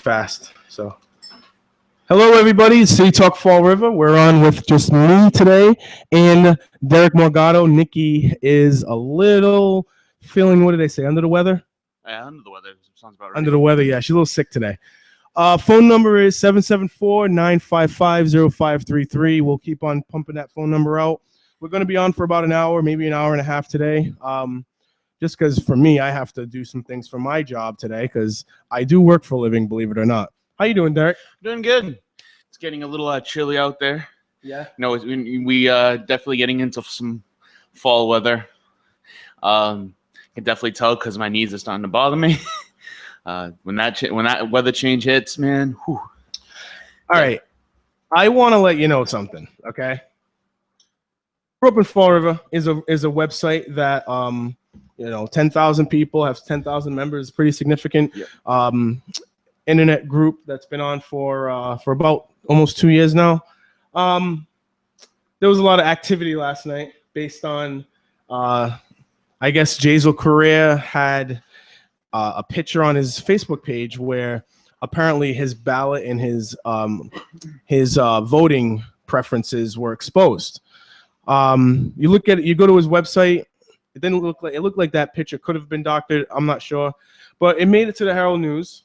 fast. So, hello everybody. It's City Talk Fall River. We're on with just me today and Derek Morgado. Nikki is a little feeling, what did they say, under the weather? Yeah, under the weather. Sounds about right. Under the weather, yeah. She's a little sick today. Phone number is 774-955-0533. We'll keep on pumping that phone number out. We're going to be on for about an hour, maybe an hour and a half today. Just because for me, I have to do some things for my job today because I do work for a living, believe it or not. How you doing, Derek? Doing good. It's getting a little chilly out there. Yeah. No, we definitely getting into some fall weather. Can definitely tell because my knees are starting to bother me. When that weather change hits, man. Whew. All right. I want to let you know something, okay? Grew Up in Fall River is a website that 10,000 people have 10,000 members, pretty significant. Yeah. Internet group that's been on for about almost 2 years now. There was a lot of activity last night based on I guess Jazel Correa had a picture on his Facebook page where apparently his ballot and his voting preferences were exposed. You look at it, you go to his website. It didn't look like, it looked like that picture could have been doctored. I'm not sure, but it made it to the Herald News.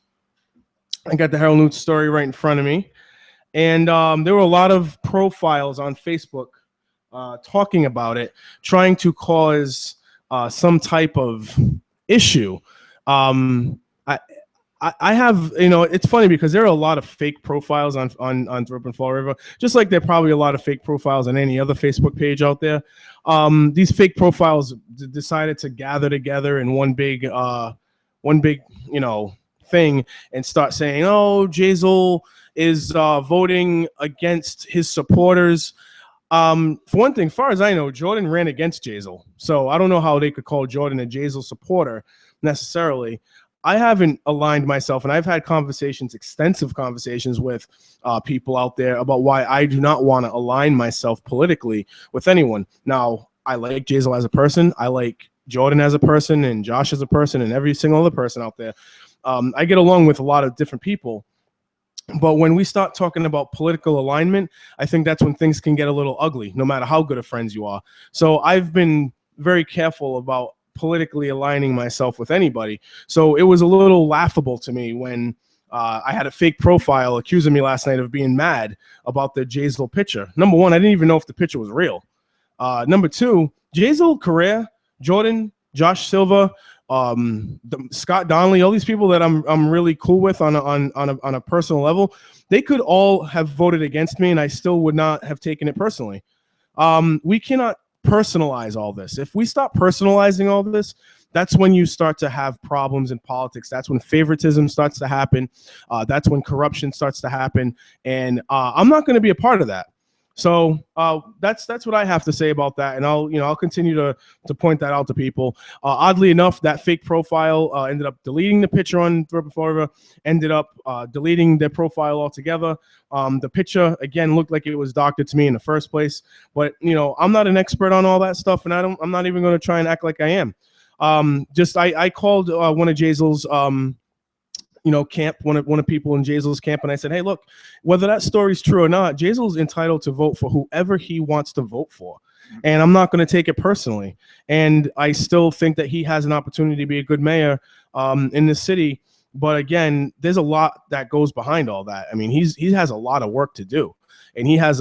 I got the Herald News story right in front of me, and there were a lot of profiles on Facebook talking about it, trying to cause some type of issue. I have, it's funny because there are a lot of fake profiles on Grew Up in Fall River, just like there are probably a lot of fake profiles on any other Facebook page out there. These fake profiles decided to gather together in one big, thing and start saying, oh, Jazel is voting against his supporters. For one thing, as far as I know, Jordan ran against Jazel. So I don't know how they could call Jordan a Jazel supporter necessarily. I haven't aligned myself, and I've had extensive conversations with people out there about why I do not want to align myself politically with anyone. Now, I like Jazel as a person. I like Jordan as a person and Josh as a person and every single other person out there. I get along with a lot of different people. But when we start talking about political alignment, I think that's when things can get a little ugly, no matter how good of friends you are. So I've been very careful about politically aligning myself with anybody. So it was a little laughable to me when I had a fake profile accusing me last night of being mad about the Jazel picture. Number one, I didn't even know if the picture was real. Number two, Jazel Correa, Jordan, Josh Silva, Scott Donnelly, all these people that I'm really cool with on a personal level, they could all have voted against me and I still would not have taken it personally. We cannot personalize all this. If we stop personalizing all this, that's when you start to have problems in politics. That's when favoritism starts to happen. That's when corruption starts to happen. And I'm not going to be a part of that. So that's what I have to say about that, and I'll continue to point that out to people. Oddly enough, that fake profile ended up deleting the picture on Grew Up in Fall River, ended up deleting their profile altogether. The picture again looked like it was doctored to me in the first place, but I'm not an expert on all that stuff, and I'm not even going to try and act like I am. I called one of Jazel's camp, one of people in Jazel's camp, and I said, hey, look, whether that story's true or not, Jazel's entitled to vote for whoever he wants to vote for. And I'm not going to take it personally. And I still think that he has an opportunity to be a good mayor in the city. But again, there's a lot that goes behind all that. I mean, he has a lot of work to do. And he has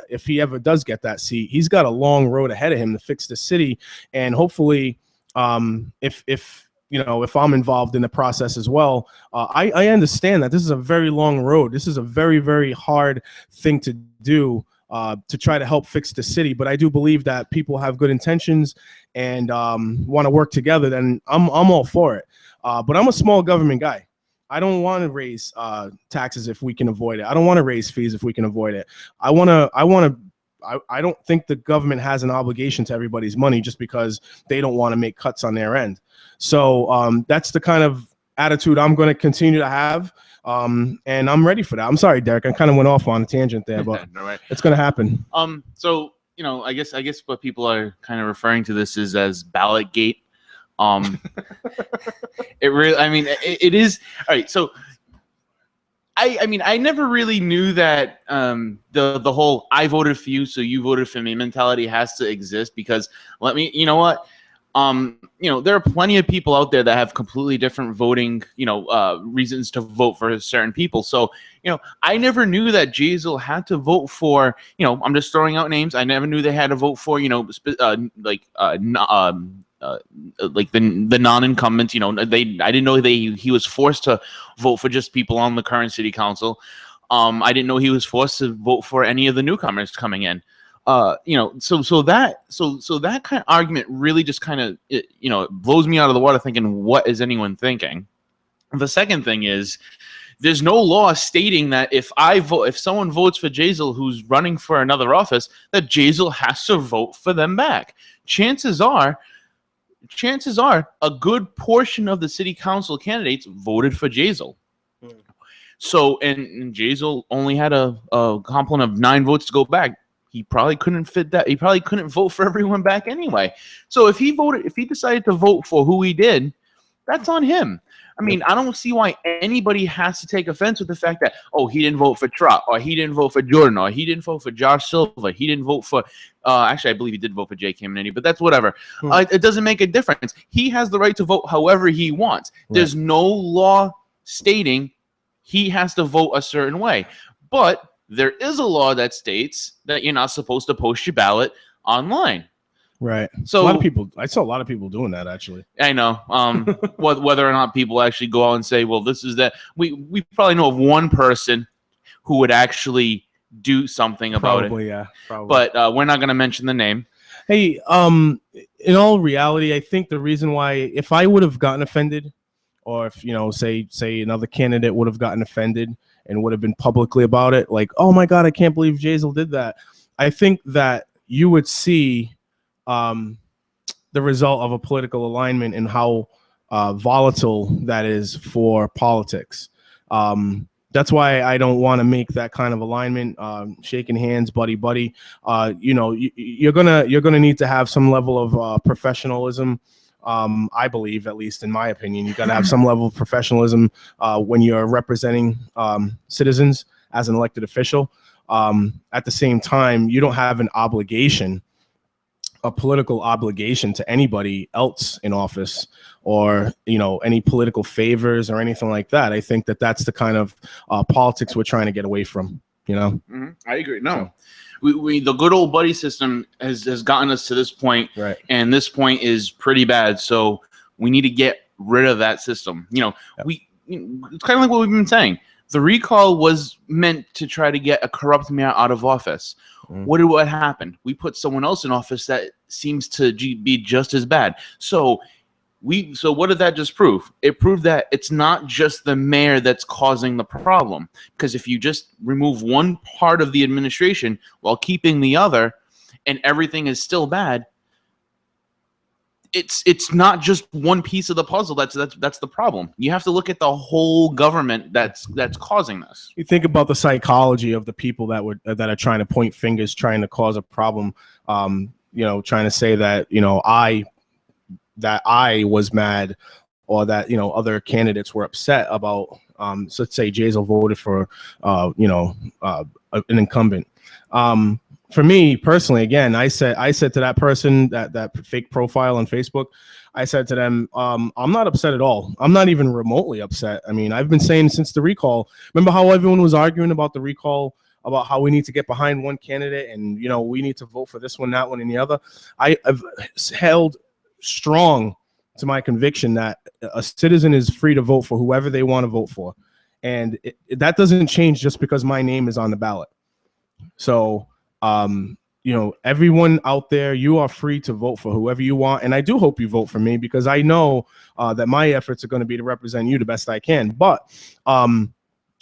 if he ever does get that seat, he's got a long road ahead of him to fix the city. And hopefully, if I'm involved in the process as well, I understand that this is a very long road. This is a very, very hard thing to do to try to help fix the city. But I do believe that people have good intentions and want to work together. Then I'm all for it. But I'm a small government guy. I don't want to raise taxes if we can avoid it. I don't want to raise fees if we can avoid it. I don't think the government has an obligation to everybody's money just because they don't want to make cuts on their end. So that's the kind of attitude I'm going to continue to have, and I'm ready for that. I'm sorry, Derek. I kind of went off on a tangent there, but right. It's going to happen. So I guess what people are kind of referring to this is as ballot gate. It really, I mean, it is. All right. So I mean, I never really knew that the whole "I voted for you, so you voted for me" mentality has to exist, because you know what, there are plenty of people out there that have completely different voting, reasons to vote for certain people. So, I never knew that Jazel had to vote for, I'm just throwing out names. I never knew they had to vote for, like the non-incumbents. I didn't know he was forced to vote for just people on the current city council. I didn't know he was forced to vote for any of the newcomers coming in. So that kind of argument really just kind of blows me out of the water, thinking, what is anyone thinking? The second thing is, there's no law stating that if someone votes for Jazel who's running for another office, that Jazel has to vote for them back. Chances are a good portion of the city council candidates voted for Jazel. So, and Jazel only had a complement of 9 votes to go back. He probably couldn't fit that. He probably couldn't vote for everyone back anyway. So if he decided to vote for who he did, that's on him. I mean, I don't see why anybody has to take offense with the fact that, oh, he didn't vote for Trot, or he didn't vote for Jordan, or he didn't vote for Josh Silva, he didn't vote for, actually, I believe he did vote for Jay Caminiti, but that's whatever. It doesn't make a difference. He has the right to vote however he wants. Right. There's no law stating he has to vote a certain way. But there is a law that states that you're not supposed to post your ballot online. Right. So I saw a lot of people doing that, actually. I know. Whether or not people actually go out and say, well, this is that. We probably know of one person who would actually do something about it. Yeah. Probably. But we're not going to mention the name. Hey, in all reality, I think the reason why, if I would have gotten offended, or if, say another candidate would have gotten offended and would have been publicly about it, like, oh my God, I can't believe Jazel did that, I think that you would see the result of a political alignment and how volatile that is for politics. That's why I don't want to make that kind of alignment, shaking hands, buddy. You're gonna need to have some level of professionalism. I believe, at least in my opinion, you got to have some level of professionalism when you're representing citizens as an elected official. At the same time, you don't have a political obligation to anybody else in office, or any political favors or anything like that. I think that that's the kind of politics we're trying to get away from. I agree. No, we the good old buddy system has gotten us to this point, right? And this point is pretty bad. So we need to get rid of that system. It's kind of like what we've been saying. The recall was meant to try to get a corrupt mayor out of office. What happened? We put someone else in office that seems to be just as bad. So what did that just prove? It proved that it's not just the mayor that's causing the problem. Because if you just remove one part of the administration while keeping the other, and everything is still bad, it's not just one piece of the puzzle that's the problem. You have to look at the whole government that's causing this. You think about the psychology of the people that are trying to point fingers, trying to cause a problem, trying to say that I was mad, or that other candidates were upset about. So let's say Jazel voted for an incumbent. For me personally, again, I said to that person, that fake profile on Facebook, I said to them, I'm not upset at all. I'm not even remotely upset. I mean, I've been saying since the recall. Remember how everyone was arguing about the recall, about how we need to get behind one candidate, and we need to vote for this one, that one, and the other. I've held strong to my conviction that a citizen is free to vote for whoever they want to vote for, and that doesn't change just because my name is on the ballot. So everyone out there, you are free to vote for whoever you want. And I do hope you vote for me, because I know that my efforts are going to be to represent you the best I can. But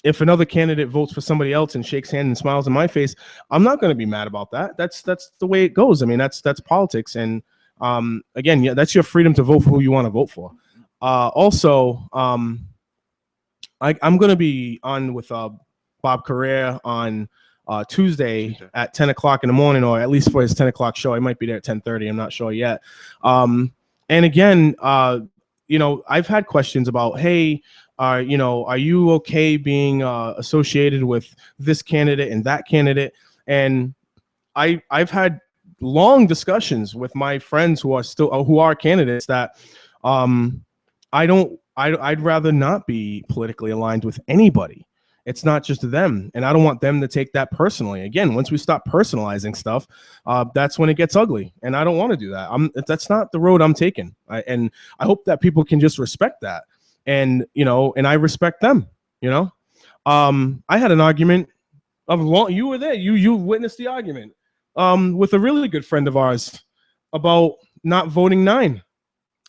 if another candidate votes for somebody else and shakes hands and smiles in my face, I'm not going to be mad about that. That's the way it goes. I mean, that's politics. And again, that's your freedom to vote for who you want to vote for. Also, I'm going to be on with Bob Carrera on Tuesday at 10 o'clock in the morning, or at least for his 10 o'clock show. I might be there at 10:30. I'm not sure yet. And again, I've had questions about, hey, Are you okay being associated with this candidate and that candidate? And I've had long discussions with my friends who are candidates that I'd rather not be politically aligned with anybody. It's not just them, and I don't want them to take that personally. Again, once we stop personalizing stuff, that's when it gets ugly, and I don't want to do that. That's not the road I'm taking, and I hope that people can just respect that, and and I respect them. I had an argument of long. You were there. You witnessed the argument with a really good friend of ours about not voting 9.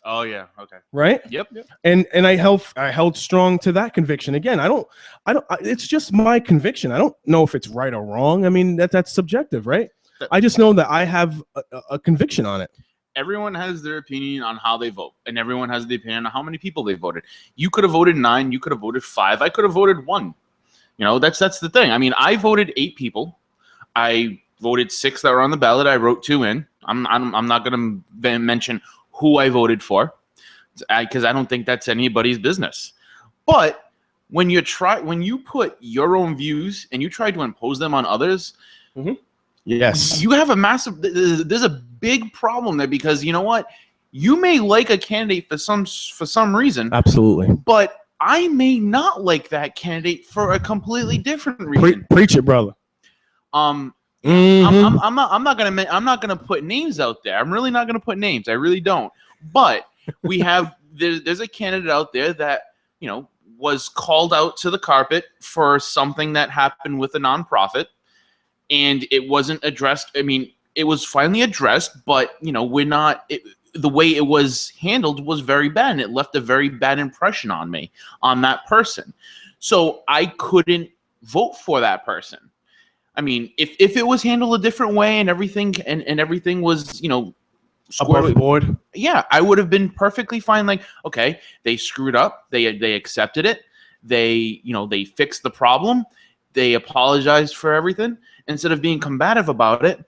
Oh yeah. Okay. Right. Yep. And I held strong to that conviction. Again, I don't. It's just my conviction. I don't know if it's right or wrong. I mean, that's subjective, right? I just know that I have a conviction on it. Everyone has their opinion on how they vote, and everyone has the opinion on how many people they voted. You could have voted 9. You could have voted 5. I could have voted 1. That's the thing. I mean, I voted 8 people. I voted 6 that were on the ballot. I wrote 2 in. I'm not going to mention who I voted for, because I don't think that's anybody's business. But when you put your own views and you try to impose them on others, yes, you have there's a big problem there, because you know what? You may like a candidate for some reason. Absolutely. But I may not like that candidate for a completely different reason. Preach it, brother. I'm not gonna put names out there. I'm really not gonna put names. I really don't. But we have there's a candidate out there that was called out to the carpet for something that happened with a nonprofit, and it wasn't addressed. I mean, it was finally addressed, but the way it was handled was very bad, and it left a very bad impression on me, on that person. So I couldn't vote for that person. I mean, if it was handled a different way and everything was, above board, yeah, I would have been perfectly fine. Like, okay, they screwed up, they accepted it, they fixed the problem, they apologized for everything instead of being combative about it.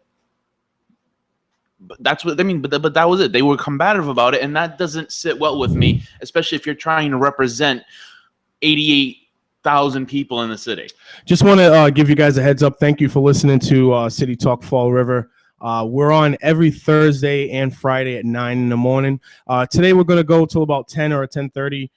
But that's what I mean. But that was it. They were combative about it, and that doesn't sit well with me, especially if you're trying to represent 88,000 people in the city. Just want to give you guys a heads up. Thank you for listening to City Talk Fall River. We're on every Thursday and Friday at 9 in the morning. Today we're going to go till about 10 or 10:30.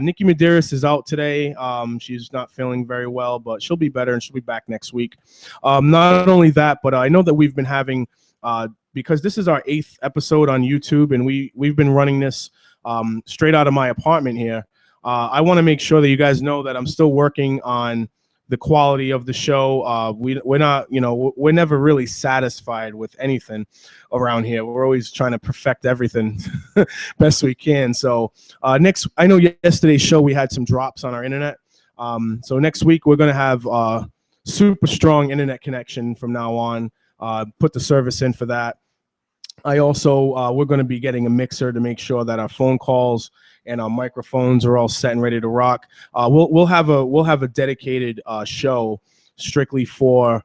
Nikki Medeiros is out today. She's not feeling very well, but she'll be better and she'll be back next week. Not only that, but I know that we've been having because this is our 8th episode on YouTube, and we've been running this straight out of my apartment here. I want to make sure that you guys know that I'm still working on the quality of the show. We're not, we're never really satisfied with anything around here. We're always trying to perfect everything best we can. So I know yesterday's show we had some drops on our internet. So next week we're going to have super strong internet connection from now on. Put the service in for that. I also we're going to be getting a mixer to make sure that our phone calls and our microphones are all set and ready to rock. We'll have a dedicated show strictly for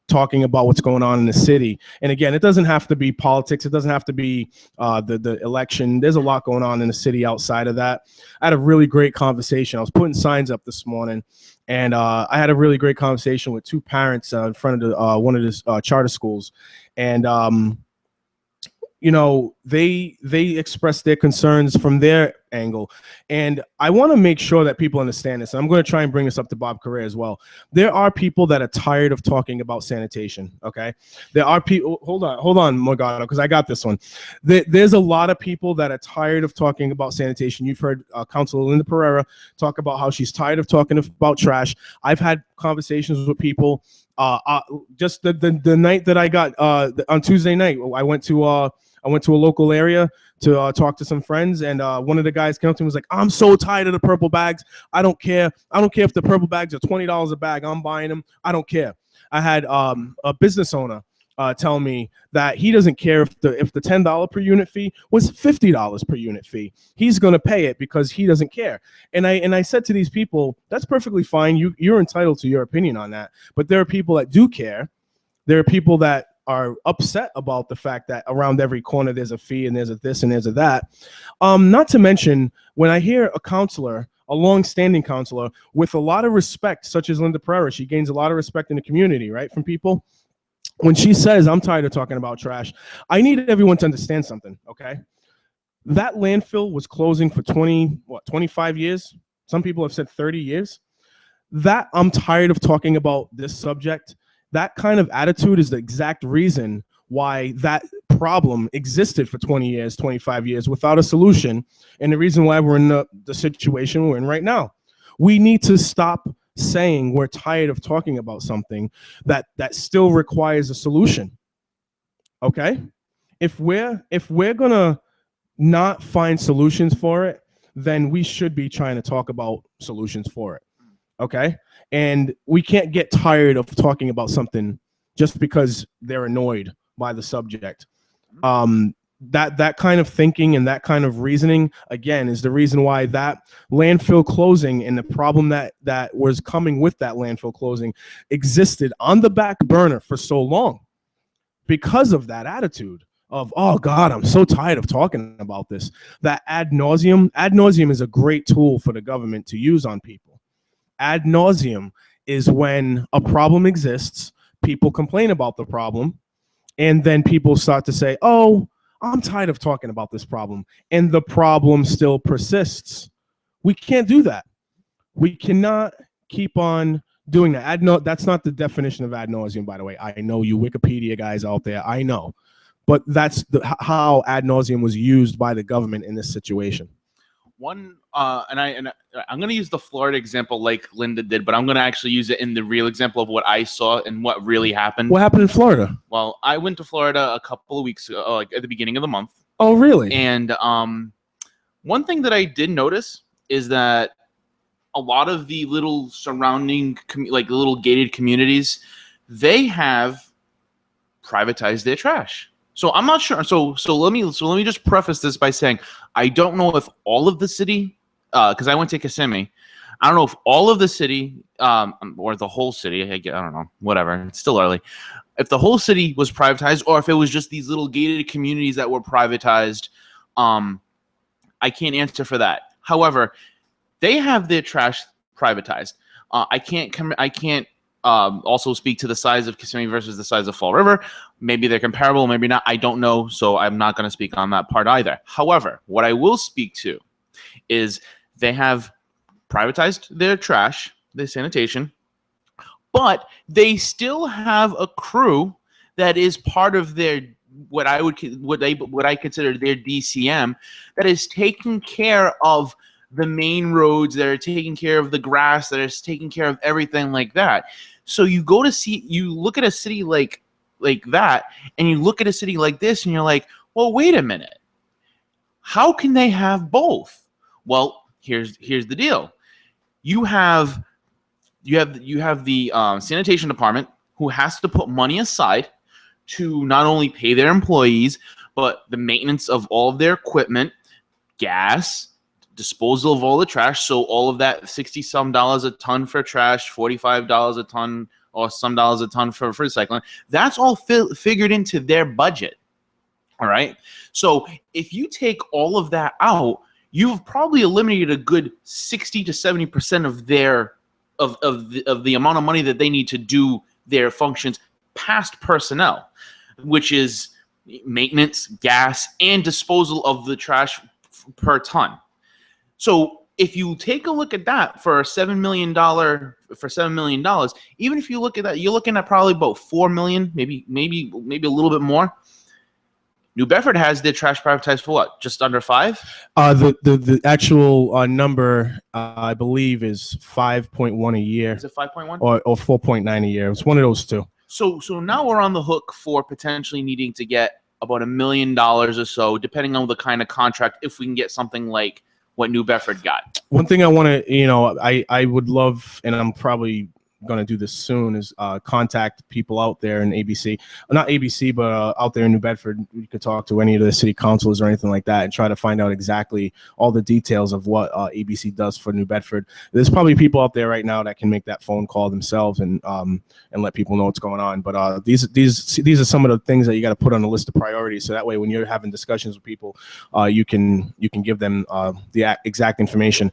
talking about what's going on in the city. And again, it doesn't have to be politics. It doesn't have to be the election. There's a lot going on in the city outside of that. I had a really great conversation. I was putting signs up this morning, and I had a really great conversation with 2 parents in front of one of the charter schools. And they expressed their concerns from their angle. And I want to make sure that people understand this. And I'm going to try and bring this up to Bob Correa as well. There are people that are tired of talking about sanitation, okay? There are people, hold on, Morgado, because I got this one. There's a lot of people that are tired of talking about sanitation. You've heard Councilor Linda Pereira talk about how she's tired of talking about trash. I've had conversations with people just the night that I got on Tuesday night. I went to a local area to talk to some friends, and one of the guys came up to me and was like, "I'm so tired of the purple bags. I don't care if the purple bags are $20 a bag. I'm buying them. I don't care." I had a business owner tell me that he doesn't care if the $10 per unit fee was $50 per unit fee. He's going to pay it because he doesn't care. And I said to these people, that's perfectly fine. You're entitled to your opinion on that. But there are people that do care. There are people that are upset about the fact that around every corner there's a fee and there's a this and there's a that. Not to mention when I hear a counselor, a long-standing counselor with a lot of respect, such as Linda Pereira, she gains a lot of respect in the community, right, from people. When she says, I'm tired of talking about trash, I need everyone to understand something, okay? That landfill was closing for 25 years? Some people have said 30 years. That I'm tired of talking about this subject. That kind of attitude is the exact reason why that problem existed for 20 years, 25 years without a solution, and the reason why we're in the situation we're in right now. We need to stop saying we're tired of talking about something that still requires a solution. Okay? If we're gonna not find solutions for it, then we should be trying to talk about solutions for it. Okay? And we can't get tired of talking about something just because they're annoyed by the subject. That kind of thinking and that kind of reasoning, again, is the reason why that landfill closing and the problem that was coming with that landfill closing existed on the back burner for so long, because of that attitude of, oh God, I'm so tired of talking about this. That ad nauseum is a great tool for the government to use on people. Ad nauseum is when a problem exists, people complain about the problem, and then people start to say, oh, I'm tired of talking about this problem, and the problem still persists. We can't do that. We cannot keep on doing that. That's not the definition of ad nauseum, by the way. I know you Wikipedia guys out there, I know. But that's how ad nauseum was used by the government in this situation. And I'm going to use the Florida example like Linda did, but I'm going to actually use it in the real example of what I saw and what really happened. What happened in Florida? Well, I went to Florida a couple of weeks ago, like at the beginning of the month. Oh, really? And one thing that I did notice is that a lot of the little surrounding, like little gated communities, they have privatized their trash. So I'm not sure. So let me just preface this by saying I don't know if all of the city, because I went to Kissimmee, I don't know if all of the city or the whole city. I don't know. Whatever. It's still early. If the whole city was privatized, or if it was just these little gated communities that were privatized, I can't answer for that. However, they have their trash privatized. I can't also speak to the size of Kissimmee versus the size of Fall River. Maybe they're comparable, maybe not. I don't know, so I'm not going to speak on that part either. However, what I will speak to is they have privatized their trash, their sanitation, but they still have a crew that is part of their what I consider their DCM that is taking care of the main roads, that are taking care of the grass, that is taking care of everything like that. So you look at a city like that, and you look at a city like this, and you're like, well, wait a minute. How can they have both? Well, here's the deal. You have the sanitation department who has to put money aside to not only pay their employees, but the maintenance of all of their equipment, gas, disposal of all the trash. So all of that $60-some a ton for trash, $45 a ton, or some dollars a ton for recycling. That's all figured into their budget. All right. So if you take all of that out, you've probably eliminated a good 60 to 70% of their of the amount of money that they need to do their functions past personnel, which is maintenance, gas, and disposal of the trash per ton. So if you take a look at that for $7 million, even if you look at that, you're looking at probably about $4 million, maybe a little bit more. New Bedford has their trash privatized for what? Just under 5? The actual number, I believe, is 5.1 a year. Is it 5.1? Or 4.9 a year. It's one of those two. So now we're on the hook for potentially needing to get about $1 million or so, depending on the kind of contract, if we can get something like what New Bedford got. One thing I want to, I would love, and I'm probably going to do this soon is contact people out there in ABC, not ABC, but out there in New Bedford. You could talk to any of the city councilors or anything like that and try to find out exactly all the details of what ABC does for New Bedford. There's probably people out there right now that can make that phone call themselves and let people know what's going on. But these are some of the things that you got to put on the list of priorities. So that way, when you're having discussions with people, you can give them the exact information.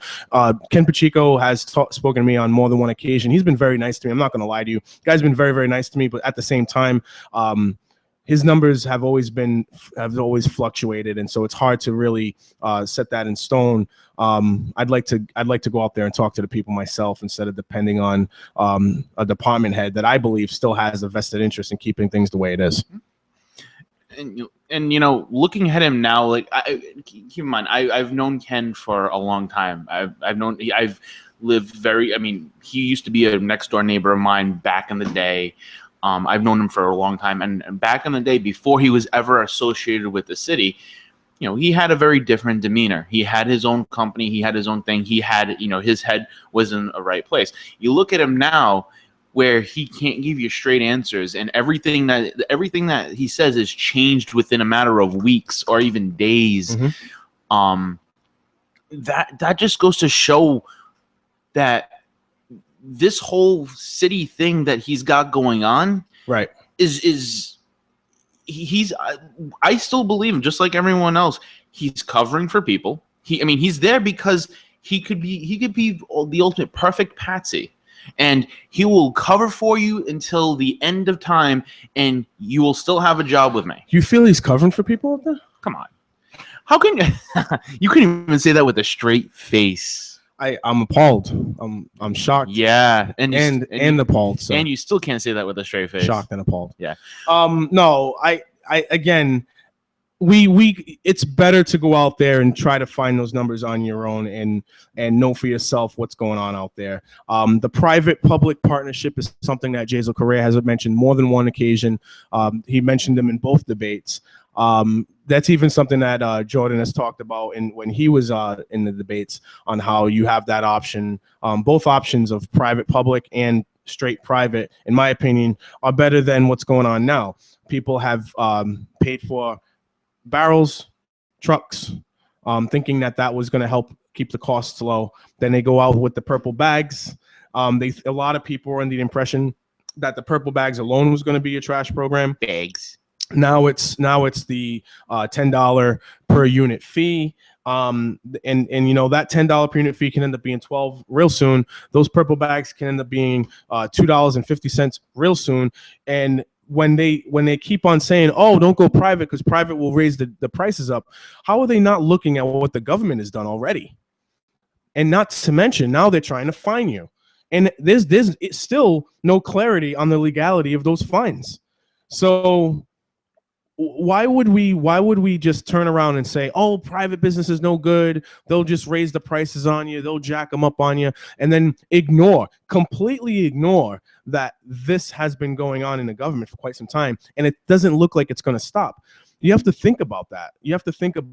Ken Pacheco has spoken to me on more than one occasion. He's been very nice to me. I'm not going to lie to you. The guy's been very, very nice to me, but at the same time, his numbers have always fluctuated, and so it's hard to really set that in stone. I'd like to go out there and talk to the people myself instead of depending on a department head that I believe still has a vested interest in keeping things the way it is. And looking at him now, like keep in mind, I've known Ken for a long time. I've lived very. I mean, he used to be a next door neighbor of mine back in the day. I've known him for a long time, and back in the day, before he was ever associated with the city, he had a very different demeanor. He had his own company. He had his own thing. He had, his head was in a right place. You look at him now, where he can't give you straight answers, and everything that he says is changed within a matter of weeks or even days. Mm-hmm. That just goes to show that this whole city thing that he's got going on, right, is he's I still believe him, just like everyone else. He's covering for people. He's there because he could be the ultimate perfect patsy. And he will cover for you until the end of time, and you will still have a job with me. You feel he's covering for people up there? Come on. How can you couldn't even say that with a straight face? I'm appalled. I'm shocked. Yeah, and appalled. Sir. And you still can't say that with a straight face. Shocked and appalled. Yeah. No, I again, it's better to go out there and try to find those numbers on your own and know for yourself what's going on out there. The private-public partnership is something that Jazel Correa has mentioned more than one occasion. He mentioned them in both debates. That's even something that Jordan has talked about when he was in the debates on how you have that option. Both options of private-public and straight private, in my opinion, are better than what's going on now. People have paid for barrels, trucks, thinking that was going to help keep the costs low. Then they go out with the purple bags. A lot of people were under the impression that the purple bags alone was going to be a trash program. Bags. Now it's the $10 per unit fee. And that $10 per unit fee can end up being $12 real soon. Those purple bags can end up being $2.50 real soon. And when they keep on saying, oh, don't go private because private will raise the prices up, how are they not looking at what the government has done already? And not to mention, now they're trying to fine you. And there's still no clarity on the legality of those fines. So why would we just turn around and say, oh, private business is no good, they'll just raise the prices on you, they'll jack them up on you, and then completely ignore that this has been going on in the government for quite some time, and it doesn't look like it's going to stop. You have to think about that. You have to think about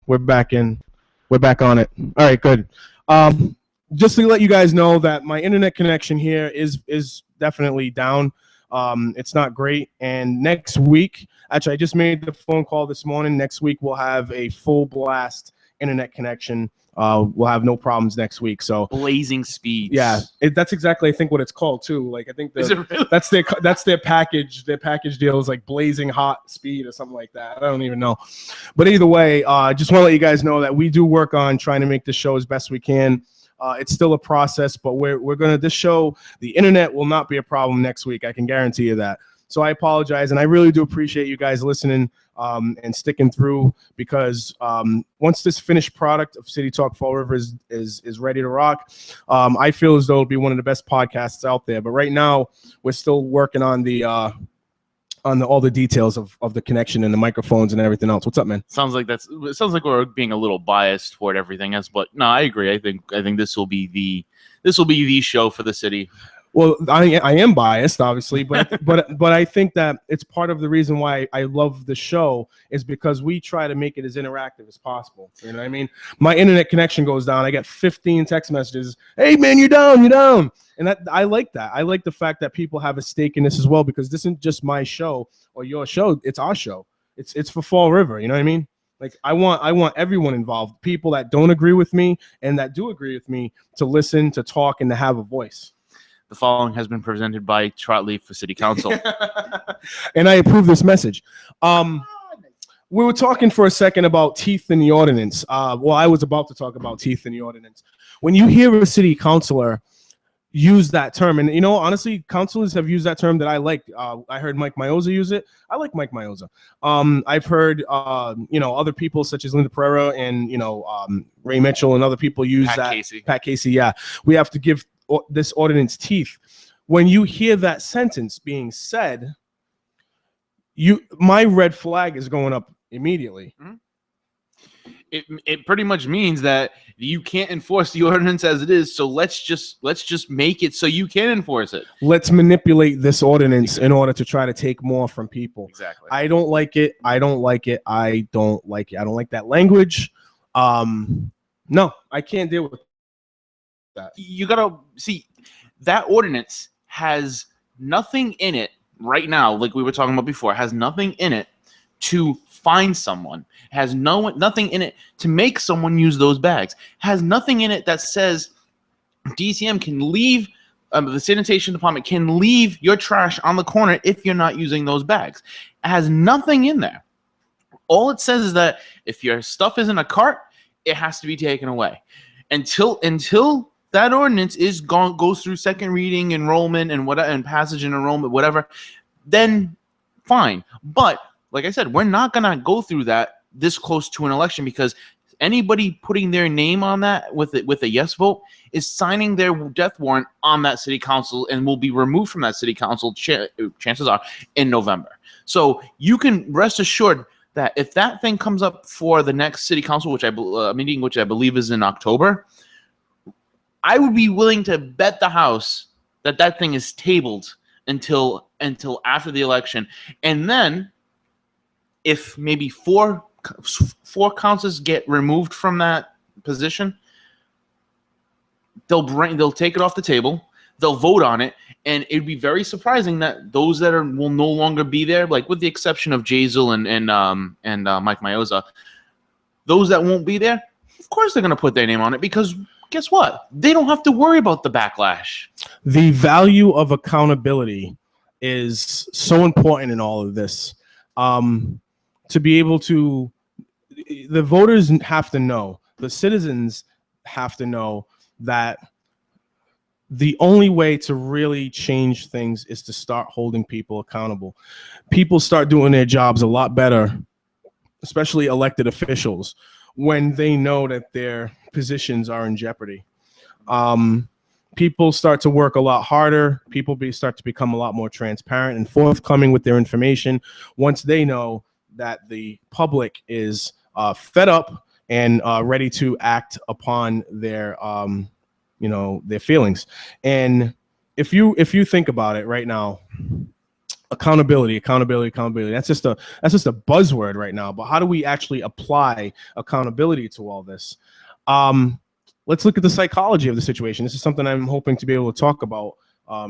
We're back in. We're back on it. All right, good. Just to let you guys know that my internet connection here is definitely down. It's not great. And next week, actually, I just made the phone call this morning. Next week, we'll have a full blast internet connection. We'll have no problems next week. So blazing speeds. Yeah, that's exactly I think what it's called too. Like I think Really? that's their package. Their package deal is like blazing hot speed or something like that. I don't even know. But either way, just want to let you guys know that we do work on trying to make the show as best we can. It's still a process, but we're gonna this show. The internet will not be a problem next week. I can guarantee you that. So I apologize, and I really do appreciate you guys listening and sticking through, because once this finished product of City Talk Fall River is ready to rock, I feel as though it'll be one of the best podcasts out there. But right now, we're still working on all the details of the connection and the microphones and everything else. What's up, man? It sounds like we're being a little biased toward everything else, but no, I agree. I think this will be the show for the city. Well, I am biased, obviously, but but I think that it's part of the reason why I love the show is because we try to make it as interactive as possible. You know what I mean? My internet connection goes down. I get 15 text messages. Hey, man, you're down. And I like that. I like the fact that people have a stake in this as well, because this isn't just my show or your show. It's our show. It's for Fall River. You know what I mean? Like I want everyone involved, people that don't agree with me and that do agree with me, to listen, to talk, and to have a voice. The following has been presented by Trotleaf for City Council. And I approve this message. We were talking for a second about teeth in the ordinance. Well, I was about to talk about teeth in the ordinance. When you hear a city councilor use that term, and honestly, councilors have used that term that I like. I heard Mike Mioza use it. I like Mike Mioza. I've heard other people such as Linda Pereira and Ray Mitchell and other people use Pat Casey. Yeah, we have to give this ordinance teeth. When you hear that sentence being said, my red flag is going up immediately. Mm-hmm. It pretty much means that you can't enforce the ordinance as it is. So let's just make it so you can enforce it. Let's manipulate this ordinance in order to try to take more from people. Exactly. I don't like it. I don't like that language. No, I can't deal with that. You gotta see that ordinance has nothing in it right now, like we were talking about before. It has nothing in it to fine someone. It has nothing in it to make someone use those bags. It has nothing in it that says DCM can leave. The sanitation department can leave your trash on the corner if you're not using those bags. It has nothing in there. All it says is that if your stuff is in a cart, it has to be taken away. Until that ordinance goes through second reading, enrollment, and passage and enrollment, whatever, then fine. But like I said, we're not gonna go through that this close to an election, because anybody putting their name on that with a yes vote is signing their death warrant on that city council and will be removed from that city council, chances are, in November. So you can rest assured that if that thing comes up for the next city council, meeting, which I believe is in October, I would be willing to bet the house that thing is tabled until after the election. And then if maybe four councils get removed from that position, they'll take it off the table, they'll vote on it, and it'd be very surprising that those that will no longer be there, like with the exception of Jazel and Mike Mioza, those that won't be there, of course they're going to put their name on it, because guess what? They don't have to worry about the backlash. The value of accountability is so important in all of this. To be able to, the voters have to know, the citizens have to know that the only way to really change things is to start holding people accountable. People start doing their jobs a lot better, especially elected officials, when they know that their positions are in jeopardy. People start to work a lot harder. People start to become a lot more transparent and forthcoming with their information once they know that the public is fed up and ready to act upon their their feelings. And if you think about it right now, Accountability. That's just a buzzword right now. But how do we actually apply accountability to all this? Let's look at the psychology of the situation. This is something I'm hoping to be able to talk about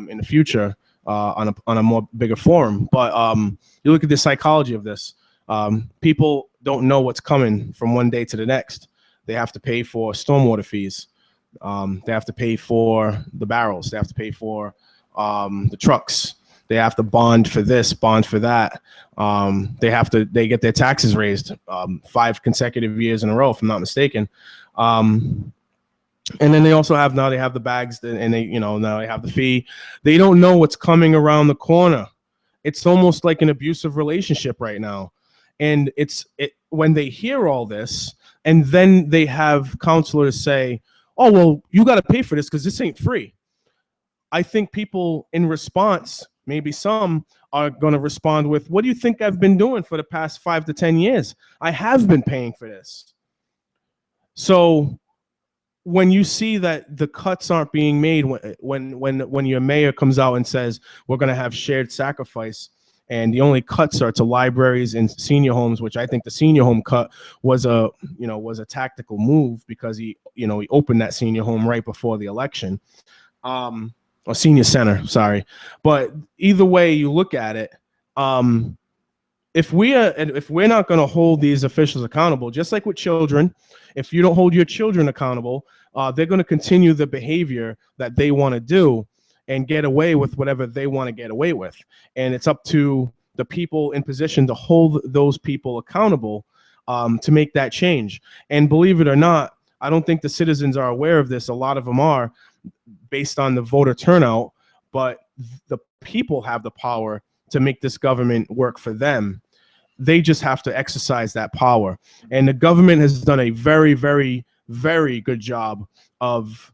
in the future on a more bigger forum. But you look at the psychology of this. People don't know what's coming from one day to the next. They have to pay for stormwater fees. They have to pay for the barrels. They have to pay for the trucks. They have to bond for this, bond for that. They get their taxes raised 5 consecutive years in a row, if I'm not mistaken. And then they also have the bags, and now they have the fee. They don't know what's coming around the corner. It's almost like an abusive relationship right now. And when they hear all this, and then they have counselors say, "Oh, well, you got to pay for this because this ain't free." I think people in response, maybe some, are going to respond with, "What do you think I've been doing for the past 5 to 10 years? I have been paying for this." So when you see that the cuts aren't being made, when your mayor comes out and says we're going to have shared sacrifice, and the only cuts are to libraries and senior homes, which I think the senior home cut was a tactical move, because he opened that senior home right before the election. Or senior center, sorry. But either way you look at it, if we're not going to hold these officials accountable, just like with children, if you don't hold your children accountable, they're going to continue the behavior that they want to do and get away with whatever they want to get away with. And it's up to the people in position to hold those people accountable to make that change. And believe it or not, I don't think the citizens are aware of this. A lot of them are, based on the voter turnout, but the people have the power to make this government work for them. They just have to exercise that power. And the government has done a very, very, very good job of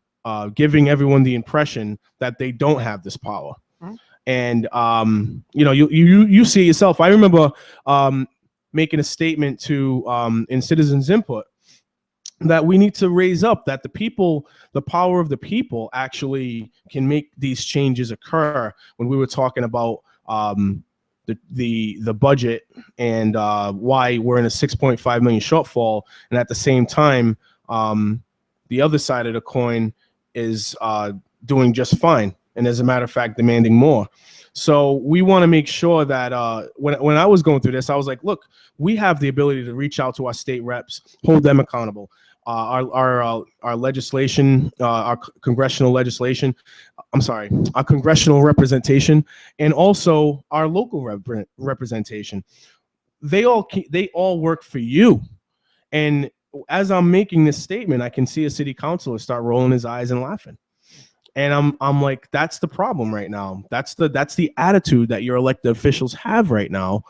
giving everyone the impression that they don't have this power. Mm-hmm. And you see it yourself. I remember making a statement to in Citizens Input that we need to raise up, that the power of the people actually can make these changes occur. When we were talking about the budget and why we're in a 6.5 million shortfall, and at the same time, the other side of the coin is doing just fine, and as a matter of fact, demanding more. So we want to make sure that when I was going through this, I was like, look, we have the ability to reach out to our state reps, hold them accountable. Our legislation, our congressional legislation, our congressional representation, and also our local representation. They all work for you. And as I'm making this statement, I can see a city councilor start rolling his eyes and laughing. And I'm like, that's the problem right now. That's the attitude that your elected officials have right now,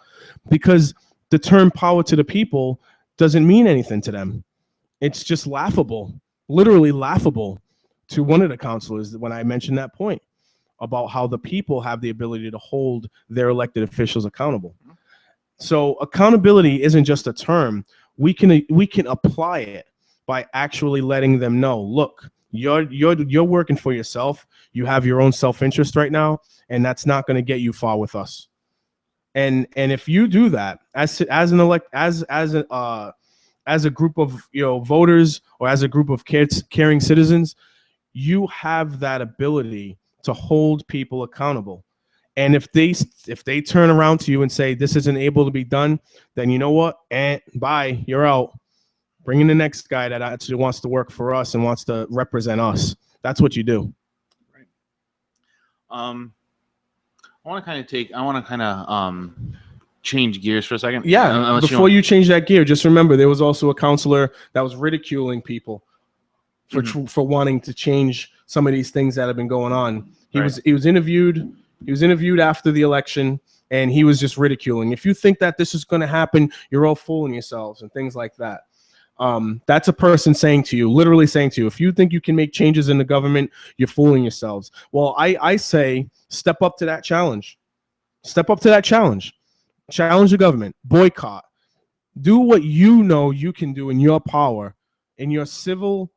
because the term power to the people doesn't mean anything to them. It's just laughable, literally laughable, to one of the councilors when I mentioned that point about how the people have the ability to hold their elected officials accountable. So accountability isn't just a term. We can apply it by actually letting them know, look, you're working for yourself. You have your own self-interest right now, and that's not going to get you far with us. And if you do that as a group of voters, or as a group of caring citizens, you have that ability to hold people accountable. And if they turn around to you and say this isn't able to be done, then you know what? Bye, you're out. Bring in the next guy that actually wants to work for us and wants to represent us. That's what you do. Right. I want to kind of change gears for a second. Yeah. Before you change that gear, just remember there was also a counselor that was ridiculing people for wanting to change some of these things that have been going on. He was interviewed after the election, and he was just ridiculing. If you think that this is going to happen, you're all fooling yourselves and things like that. That's a person literally saying to you, if you think you can make changes in the government, you're fooling yourselves. Well, I say, step up to that challenge. Step up to that challenge. Challenge the government. Boycott. Do what you know you can do in your power, in your civil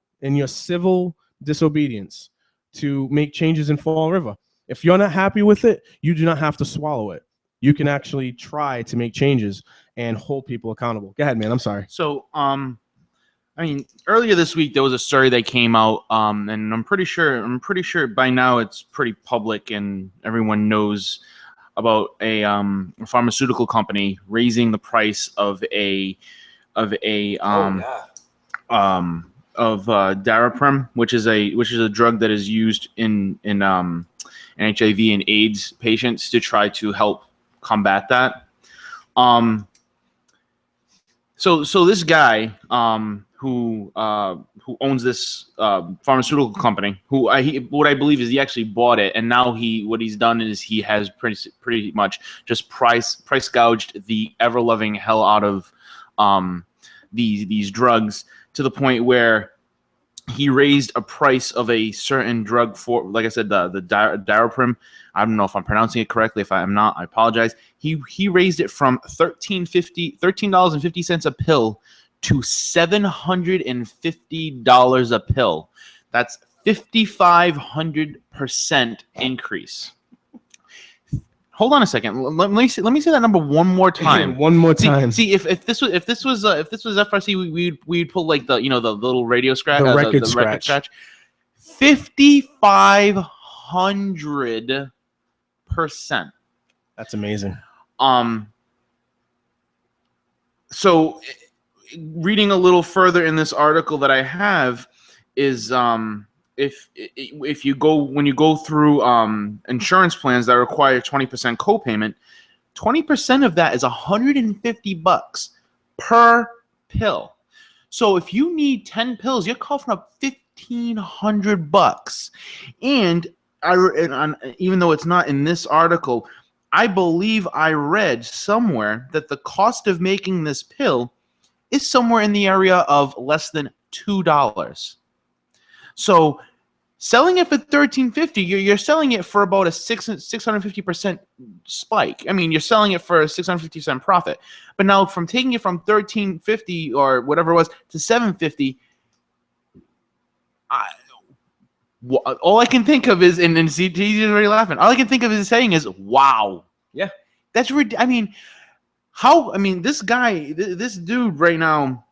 disobedience, to make changes in Fall River. If you're not happy with it, you do not have to swallow it. you can actually try to make changes and hold people accountable. Go ahead, man. I'm sorry. So, I mean, earlier this week there was a story that came out, and I'm pretty sure by now it's pretty public and everyone knows about a pharmaceutical company raising the price of Daraprim, which is a drug that is used in HIV and AIDS patients to try to help combat that. So this guy who owns this pharmaceutical company, what I believe is he actually bought it, and now what he's done is he has pretty much just price gouged the ever loving hell out of these drugs, to the point where he raised a price of a certain drug for, like I said, the Daraprim. I don't know if I'm pronouncing it correctly. If I am not, I apologize. He raised it from $13.50 a pill to $750 a pill. That's 5,500% increase. Hold on a second. Let me say that number one more time. One more time. See, if this was FRC, we'd pull like the the little radio scratch, the record scratch. 5,500%. That's amazing. So reading a little further in this article that I have is if you go through insurance plans that require 20% copayment, 20% of that is $150 per pill. So if you need 10 pills, you're coughing up $1,500. And even though it's not in this article, I believe I read somewhere that the cost of making this pill is somewhere in the area of less than $2. So selling it for $13.50, you're selling it for about a 650% spike. I mean, you're selling it for a 650% profit. But now, from taking it from $13.50 or whatever it was to $7.50, all I can think of is, and he's already laughing. All I can think of is saying is, "Wow, yeah, that's ridiculous." I mean, how? I mean, this guy, this dude right now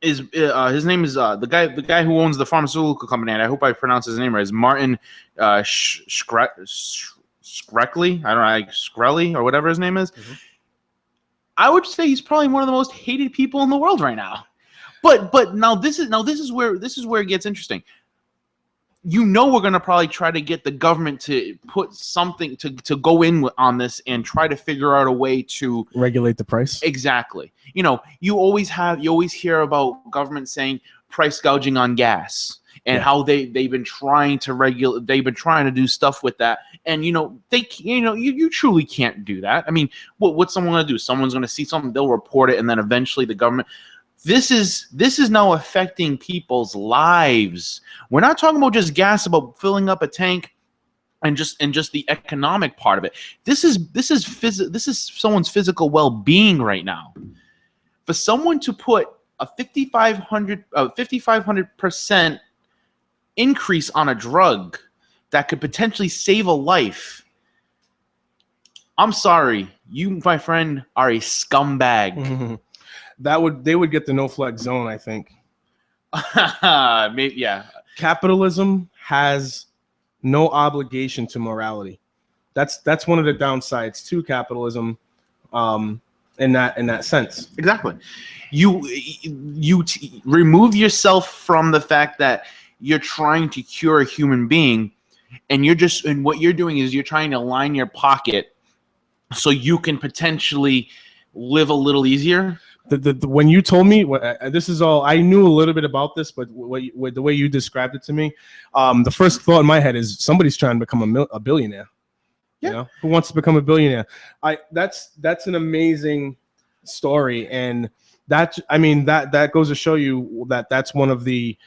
is his name is the guy who owns the pharmaceutical company, and I hope I pronounce his name right. Is Martin Shkreli? I don't know, like Shkreli or whatever his name is. Mm-hmm. I would say he's probably one of the most hated people in the world right now. But now this is where it gets interesting. We're going to probably try to get the government to put something to go in on this and try to figure out a way to regulate the price. Exactly. You always hear about government saying price gouging on gas and how they've been trying to regulate. They've been trying to do stuff with that, and you truly can't do that. I mean, what's someone going to do? Someone's going to see something, they'll report it, and then eventually the government. This is now affecting people's lives. We're not talking about just gas, about filling up a tank, and just the economic part of it. This is someone's physical well-being right now. For someone to put a 5,500% increase on a drug that could potentially save a life, I'm sorry, you, my friend, are a scumbag. Mm-hmm. They would get the no flex zone, I think. Maybe, yeah. Capitalism has no obligation to morality. That's one of the downsides to capitalism, in that sense. Exactly. You remove yourself from the fact that you're trying to cure a human being, and what you're doing is you're trying to line your pocket so you can potentially live a little easier. When you told me this is all, I knew a little bit about this, but the way you described it to me, the first thought in my head is somebody's trying to become a billionaire. Yeah. Who wants to become a billionaire? That's an amazing story, and that goes to show you that that's one of the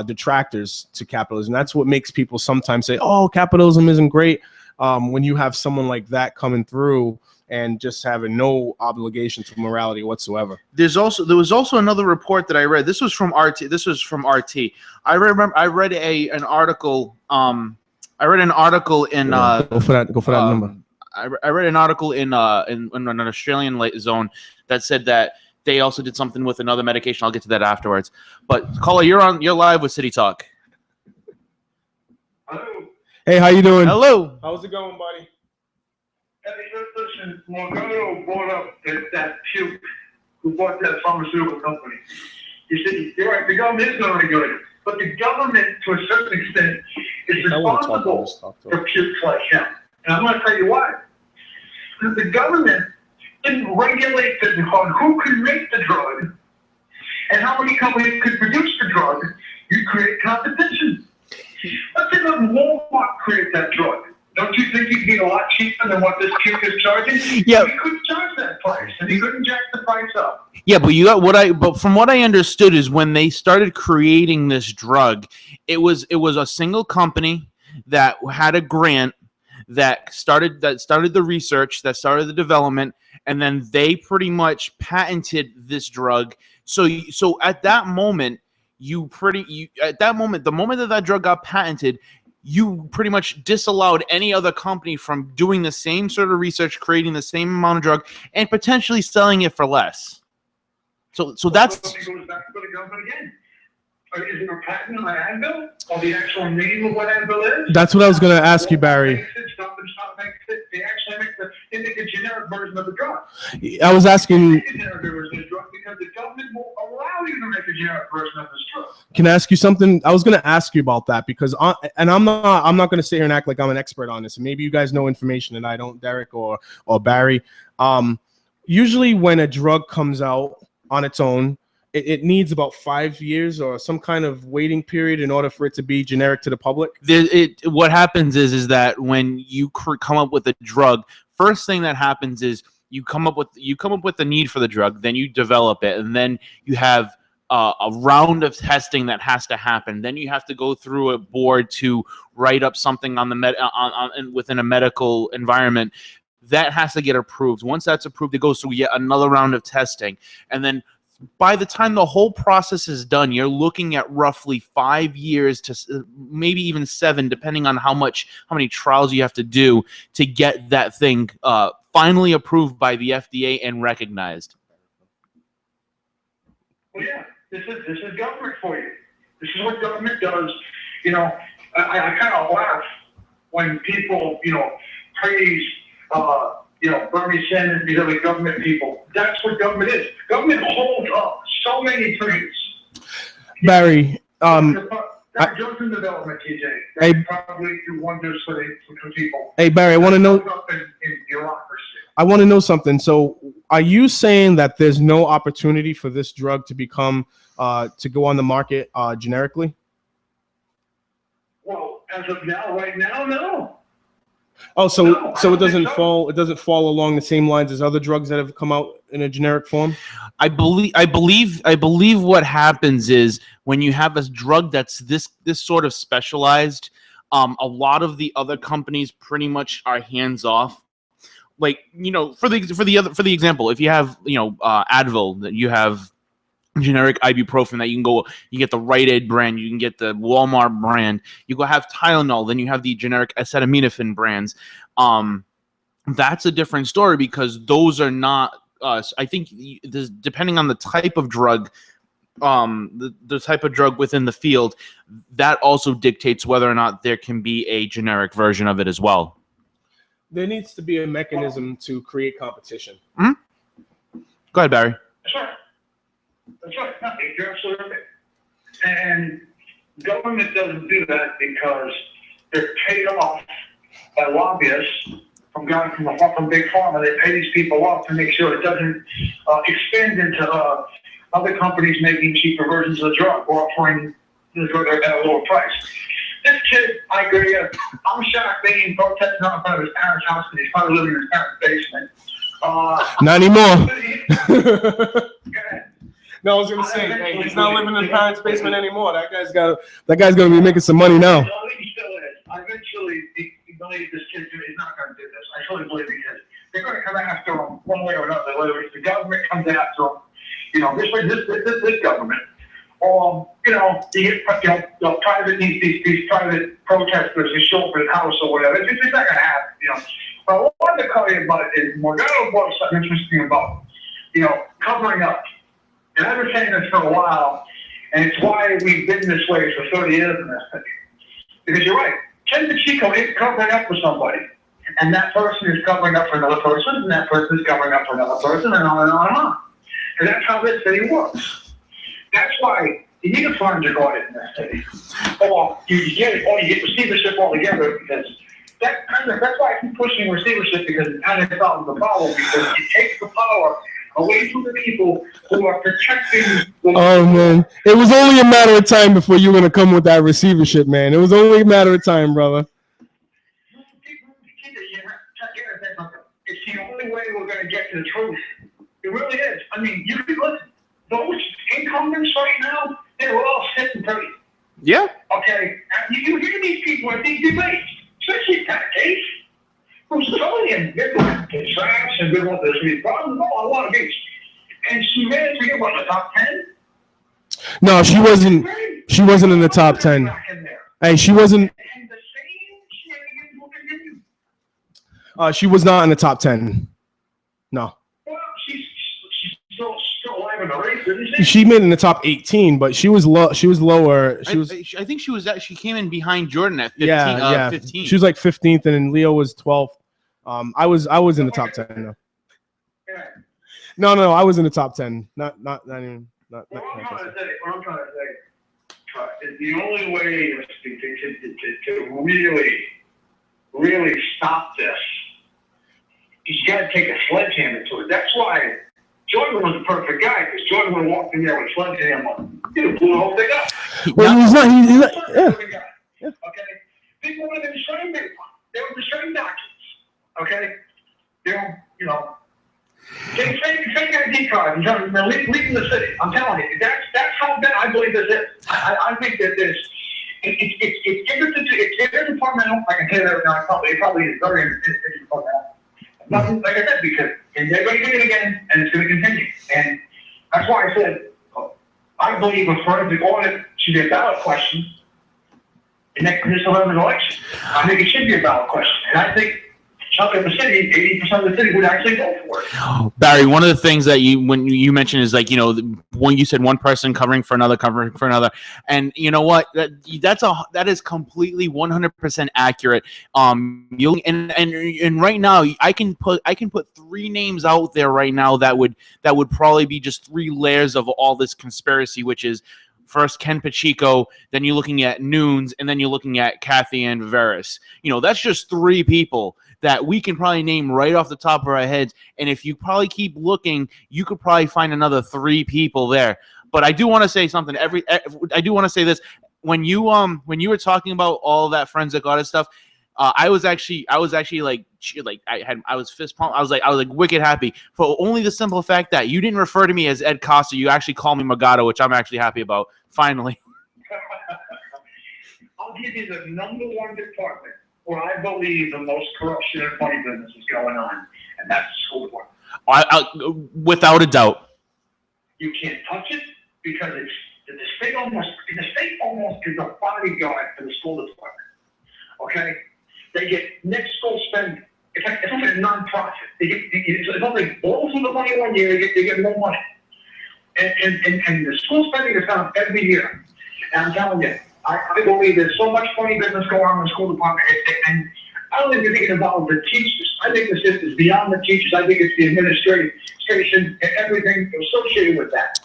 detractors to capitalism. That's what makes people sometimes say, "Oh, capitalism isn't great." When you have someone like that coming through and just having no obligation to morality whatsoever. There was also another report that I read. This was from RT. I read an article. I read an article in. Go for that number. I read an article in an Australian zone that said that they also did something with another medication. I'll get to that afterwards. But caller, you're live with City Talk. Hello. Hey, how you doing? Hello. How's it going, buddy? Hey, listen, Morgano brought up that puke who bought that pharmaceutical company. He said, you're right, the government is not regulate it. But the government, to a certain extent, is responsible for pukes like him. And I'm going to tell you why. Because the government didn't regulate on who could make the drug and how many companies could produce the drug. You create competition. Let's say that Walmart create that drug. Don't you think it'd be a lot cheaper than what this puke is charging? Yeah. He couldn't charge that price, and he couldn't jack the price up. Yeah, but from what I understood is when they started creating this drug, it was a single company that had a grant that started the research, that started the development, and then they pretty much patented this drug. So at that moment, the moment that drug got patented, you pretty much disallowed any other company from doing the same sort of research, creating the same amount of drug, and potentially selling it for less. So that's. It goes back to the government again. Is there a patent on Advil? Or the actual name of what Advil is? That's what I was going to ask you, Barry. They actually make a generic version of the drug. I was asking. Make a generic version of the drug because the government won't allow you to make a generic version of this drug. Can I ask you something? I was going to ask you about that because, and I'm not going to sit here and act like I'm an expert on this. And maybe you guys know information and I don't, Derek or Barry. Usually, when a drug comes out on its own, it needs about 5 years or some kind of waiting period in order for it to be generic to the public. What happens is that when you come up with a drug, first thing that happens is you come up with the need for the drug, then you develop it, and then you have a round of testing that has to happen. Then you have to go through a board to write up something on the within a medical environment. That has to get approved. Once that's approved, it goes through yet another round of testing, and then by the time the whole process is done, you're looking at roughly 5 years to maybe even 7, depending on how many trials you have to do to get that thing finally approved by the FDA and recognized. Well, yeah, this is government for you. This is what government does. You know, I kind of laugh when people, praise, Bernie Sanders, these other government people. That's what government is. Government holds up so many things. Barry, Drugs in development, TJ. That probably do wonders for people. Hey, Barry, I want to know. In bureaucracy. I want to know something. So, are you saying that there's no opportunity for this drug to become to go on the market generically? Well, as of now, right now, no. Oh, so it doesn't fall along the same lines as other drugs that have come out in a generic form? I believe what happens is when you have a drug that's this sort of specialized, a lot of the other companies pretty much are hands off. Like, for the example, if you have Advil, that you have generic ibuprofen that you get the Rite Aid brand, you can get the Walmart brand, you go have Tylenol, then you have the generic acetaminophen brands. That's a different story because those are not I think depending on the type of drug, the type of drug within the field, that also dictates whether or not there can be a generic version of it as well. There needs to be a mechanism to create competition. Mm-hmm. Go ahead, Barry. That's right. No, you're absolutely right. And government doesn't do that because they're paid off by lobbyists from big pharma. They pay these people off to make sure it doesn't expand into other companies making cheaper versions of the drug or offering the drug at a lower price. This kid, I agree. I'm shocked they didn't protest not in front of his parents' house because he's probably living in his parents' basement. Not anymore. No, I was gonna say, hey, he's not living in his parents' basement anymore. That guy's gonna be making some money now. He still is. I eventually believe this kid is not gonna do this. I totally believe he is. They're gonna come after him one way or another, whether it's the government comes after him. This government, You know, you get private these private protesters who show up at his house or whatever. It's just not gonna happen. You know. But what I wanted to call you about is Morgano brought something interesting about covering up. And I've been saying this for a while, and it's why we've been this way for 30 years in this country. Because you're right, Ken Pacheco is covering up for somebody, and that person is covering up for another person, and that person is covering up for another person, and on and on and on. And that's how this city works. That's why you need a forensic audit in this city, or you get receivership altogether. Because that's why I keep pushing receivership, because it kind of solves the problem, because it takes the power away from the people who are protecting. Oh man, it was only a matter of time before you were gonna come with that receivership, man. It was only a matter of time, brother. It's the only way we're gonna get to the truth. It really is. I mean, you can look. Those incumbents right now, they're all sitting pretty. Yeah. Okay. You hear these people at these debates, especially Pat Case, who's telling him they're going to trash and they're going to see problems. No, I want to be. And she managed to get what, the top 10? No, she wasn't. She wasn't in the top 10. Hey, she wasn't. And the same shenanigans will continue. She was not in the top 10. No. Well, she's still alive in the race, isn't she? She made it in the top 18, but she was low. She was lower. She was. I think she came in behind Jordan at 15. Yeah. 15. She was like 15th, and then Leo was 12th. I was in the top 10. No. Yeah. No, I was in the top 10. Not even. Not. What I'm trying to say is the only way to really stop this is you got to take a sledgehammer to it. That's why Jordan was the perfect guy, because Jordan would have walked in there with a sledgehammer. He'd have blew the whole thing up. Well, he's not. He's not. Yeah. Okay? People would have been trained. They were trained doctors. Okay? They're, they fake ID cards and they're leaving the city. I'm telling you, that's how bad I believe this is. I think that this it's interdepartmental. I can tell you that now. It probably is very interdepartmental. Nothing, like I said, because they're going to do it again, and it's going to continue. And that's why I said I believe a forensic audit should be a ballot question in this 11th election. I think it should be a ballot question, and I think chunk of the city, 80% of the city would actually go for it. Barry, one of the things that when you mentioned is like, when you said one person covering for another, and you know what, that is completely 100% accurate. And right now I can put 3 names out there right now that would probably be just 3 layers of all this conspiracy, which is first Ken Pacheco, then you're looking at Nunes, and then you're looking at Kathy Ann Viveris. That's just 3 people that we can probably name right off the top of our heads. And if you probably keep looking, you could probably find another 3 people there. But I do want to say something. I do want to say this. When you were talking about all that forensic audit stuff, I was actually like I was fist pump. I was like wicked happy for only the simple fact that you didn't refer to me as Ed Costa. You actually called me Morgado, which I'm actually happy about. Finally. I'll give you the #1 department where I believe the most corruption and funny business is going on, and that's the school department. Without a doubt. You can't touch it because the state almost is a bodyguard for the school department. Okay, they get next school spending. It's only a non-profit. It's only blows them the money one year. They get more money, and the school spending is down every year. And I'm telling you, I believe there's so much funny business going on in the school department, and I don't even think it's about the teachers. I think this is beyond the teachers. I think it's the administration and everything associated with that.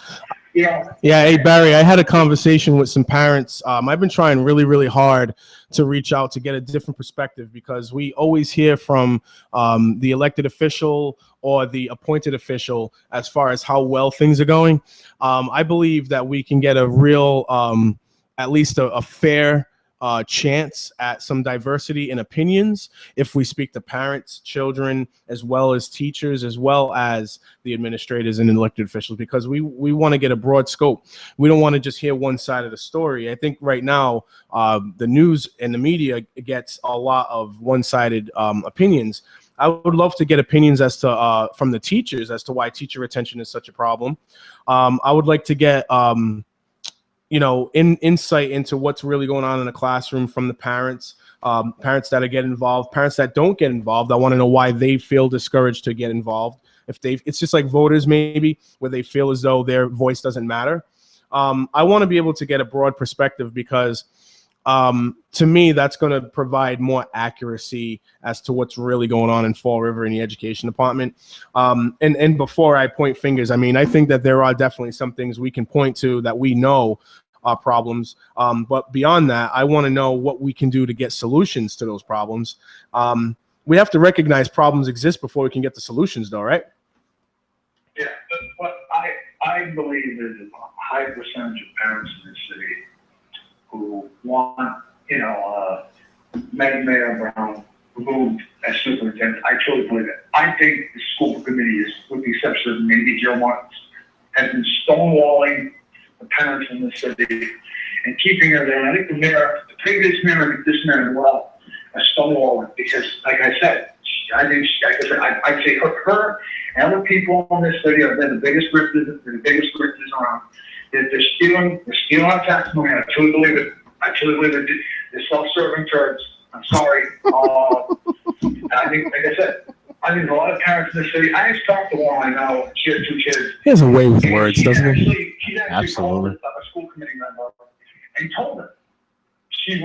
Yeah, hey, Barry, I had a conversation with some parents. I've been trying really, really hard to reach out to get a different perspective, because we always hear from the elected official or the appointed official as far as how well things are going. I believe that we can get a real, at least a fair chance at some diversity in opinions if we speak to parents, children, as well as teachers, as well as the administrators and elected officials, because we want to get a broad scope. We don't want to just hear one side of the story. I think right now the news and the media gets a lot of one-sided opinions. I would love to get opinions as to from the teachers as to why teacher retention is such a problem. I would like to get insight into what's really going on in the classroom from the parents, parents that get involved, parents that don't get involved. I want to know why they feel discouraged to get involved. It's just like voters maybe, where they feel as though their voice doesn't matter. I want to be able to get a broad perspective because to me, that's going to provide more accuracy as to what's really going on in Fall River in the education department. And before I point fingers, I mean, I think that there are definitely some things we can point to that we know are problems. But beyond that, I want to know what we can do to get solutions to those problems. We have to recognize problems exist before we can get the solutions, though, right? Yeah, but I believe there's a high percentage of parents in this city who want, Meg Mayor Brown removed as superintendent. I truly believe it. I think the school committee is, with the exception of maybe Joe Martins, has been stonewalling the parents in the city and keeping her there. And I think the previous mayor, and this mayor as well, are stonewalling because, like I said, I'd say her and other people in this city are the biggest grifters around. They're stealing our tax money. I truly believe it. They're self-serving turds. I'm sorry. I think, like I said, a lot of parents in the city. I just talked to one I know. She has 2 kids. He has a way with words, doesn't he? She's actually called a school committee member and told them she'd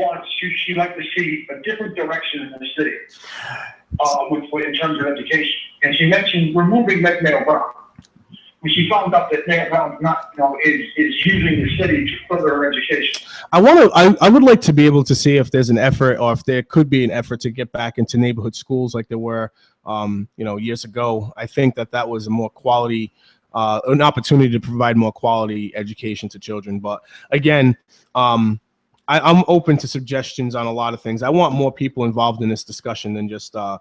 like to see a different direction in the city in terms of education. And she mentioned removing Mayor Brown. When she found out that Mayor Brown's not, is using the city to further her education. I would like to be able to see if there's an effort, or if there could be an effort to get back into neighborhood schools like there were, years ago. I think that was a more quality, an opportunity to provide more quality education to children. But again, I'm open to suggestions on a lot of things. I want more people involved in this discussion than just the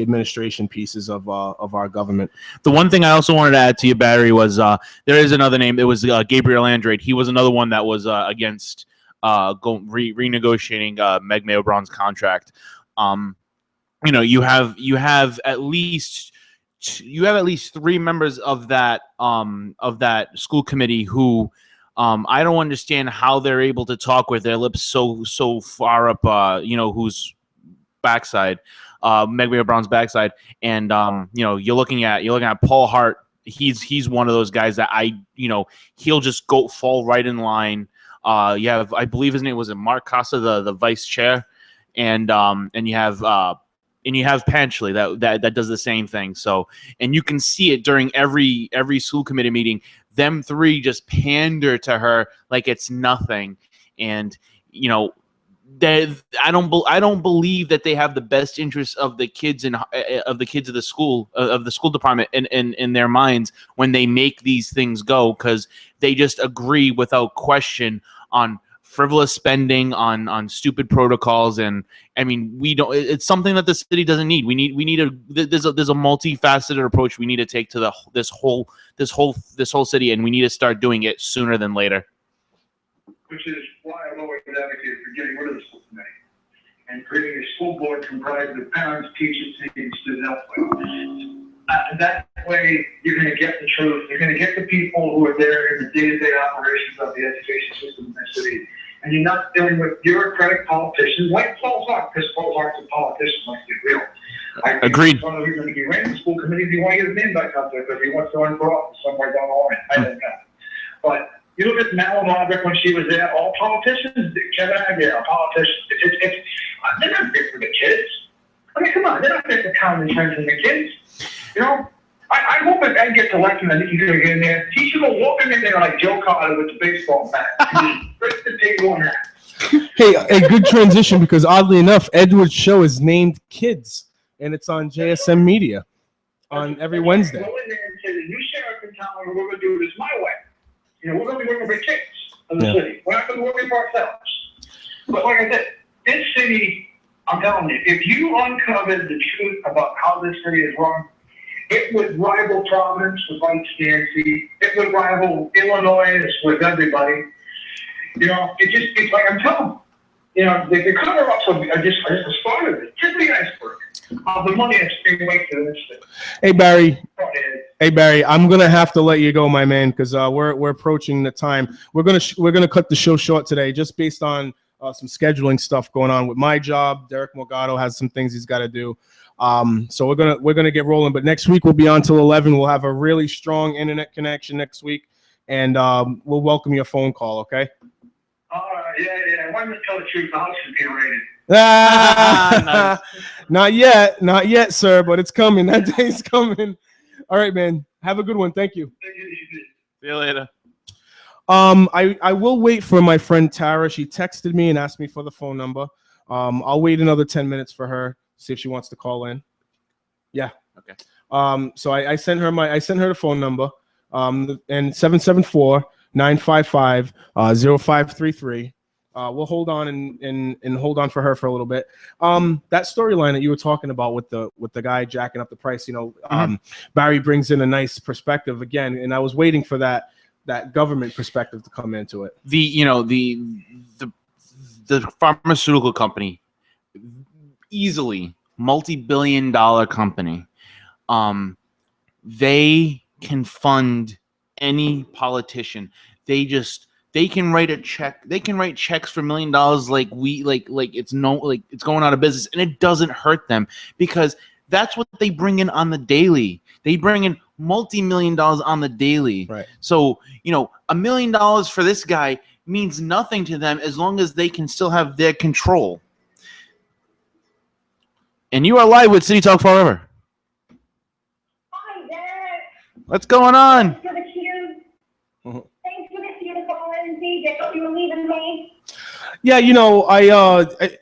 administration pieces of our government. The one thing I also wanted to add to you, Barry, was there is another name. It was Gabriel Andrade. He was another one that was against renegotiating Meg Mayo Brown's contract. You have at least 3 members of that school committee who. I don't understand how they're able to talk with their lips so far up, whose backside, Meg Mayo Brown's backside, and you're looking at Paul Hart. He's one of those guys that he'll just fall right in line. You have, I believe his name was Mark Costa, the vice chair, and you have Panchley that does the same thing. So, and you can see it during every school committee meeting. Them 3 just pander to her like it's nothing, and I don't believe that they have the best interests of the kids of the school department in their minds when they make these things go, because they just agree without question on frivolous spending, on stupid protocols. And I mean, it's something that the city doesn't need. There's a multifaceted approach we need to take to this whole city, and we need to start doing it sooner than later. Which is why I've always advocated for getting rid of the school committee and creating a school board comprised of parents, teachers, and student health. That way, you're going to get the truth. You're going to get the people who are there in the day-to-day operations of the education system in the city. And you're not dealing with bureaucratic politicians like Paul Hart, because Paul Hart's a politician, let's get real. Agreed. One of the reasons he ran the school committee, he wanted to get his name back out there because he wants to run for office somewhere down the line. I don't know. But you look at Mal Roderick when she was there, all politicians, Kevin Aguirre, politicians. They're not there for the kids. I mean, come on, they're not there for common sense and the kids. I hope if Ed gets elected, I think he's going to get in there. He should go walking in there like Joe Carter with the baseball bat. Break the table on that. Hey, a good transition, because oddly enough, Edward's show is named Kids, and it's on JSM Media on every Wednesday. Go in there and say, the new sheriff in town, we're going to do this my way. We're going to be working for kids in the city. We're not going to be working for ourselves. But like I said, this city, I'm telling you, if you uncovered the truth about how this city is run, it would rival Providence with Vice Nancy. It would rival Illinois with everybody. It's like I'm telling you. The cover-ups are just a start of it. Tip of the iceberg. of the money that's being wasted in this thing. Hey Barry. Go ahead. Hey Barry, I'm gonna have to let you go, my man, because we're approaching the time. We're gonna cut the show short today, just based on some scheduling stuff going on with my job. Derek Morgado has some things he's got to do. So we're gonna get rolling. But next week we'll be on till 11. We'll have a really strong internet connection next week, and we'll welcome your phone call. Okay. Yeah. Why not tell the truth? The house is being raided. Nice. Not yet, sir. But it's coming. That day's coming. All right, man. Have a good one. Thank you. See you later. I will wait for my friend Tara. She texted me and asked me for the phone number. I'll wait another 10 minutes for her. See if she wants to call in. Yeah. Okay. So I sent her the phone number. And 774-955-0533. We'll hold on and hold on for her for a little bit. That storyline that you were talking about with the guy jacking up the price, Barry brings in a nice perspective again, and I was waiting for that government perspective to come into it. The pharmaceutical company, easily multi-billion-dollar company, they can fund any politician. They can write a check. They can write checks for $1 million like it's going out of business, and it doesn't hurt them because that's what they bring in on the daily. They bring in multi-million dollars on the daily. Right. So, $1 million for this guy means nothing to them as long as they can still have their control. And you are live with City Talk Forever. Hi, Derek. What's going on? Thanks for the cue. Thanks for the cue to call in, DJ. Thought you were leaving me. Yeah,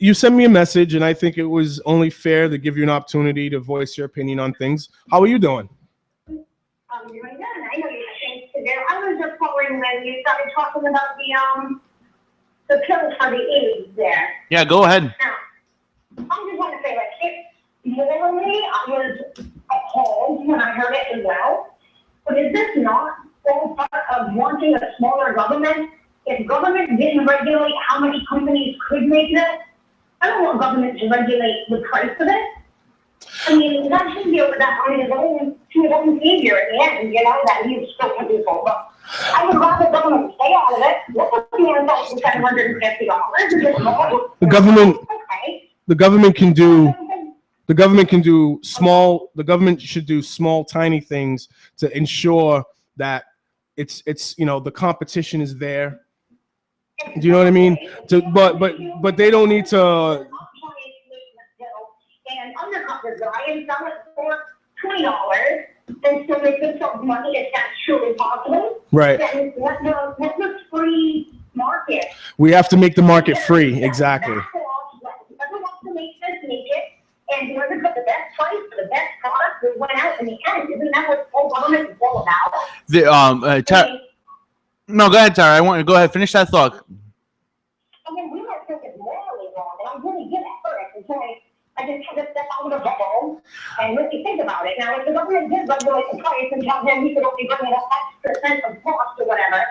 you sent me a message, and I think it was only fair to give you an opportunity to voice your opinion on things. How are you doing? I'm doing good. I know you have things to do. I was just calling when you started talking about the pills for the AIDS there. Yeah, go ahead. Now, I just want to say, morally, I was appalled when I heard it as well. But is this not all part of wanting a smaller government? If government didn't regulate how many companies could make this, I don't want government to regulate the price of it. I mean, that should deal with that on his own behavior at the end, that he's still people. But I would rather government stay out of it. Look at the $750. The government should do small, tiny things to ensure that it's the competition is there. Do you know what I mean? But they don't need to. And undercut this guy and sell it for $20 and still make themselves money if that's truly possible. Right. Then let the free market. We have to make the market free. Exactly. Whoever wants to make this, make it. And whoever got the best price for the best product will win out in the end. Isn't that what all government is all about? No, go ahead, Tara. I want to go ahead. Finish that thought. I mean, we might think it's morally wrong, but I'm really good at first until I just had to step out of the bubble and really think about it. Now, if the government did regulate the price and tell him he could only bring in X% of cost or whatever,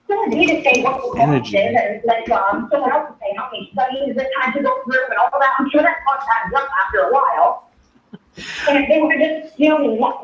so it'd be to say what the cost is and let someone else say how many studies this had to go through and all that. I'm sure that cost adds up after a while. And if they were just,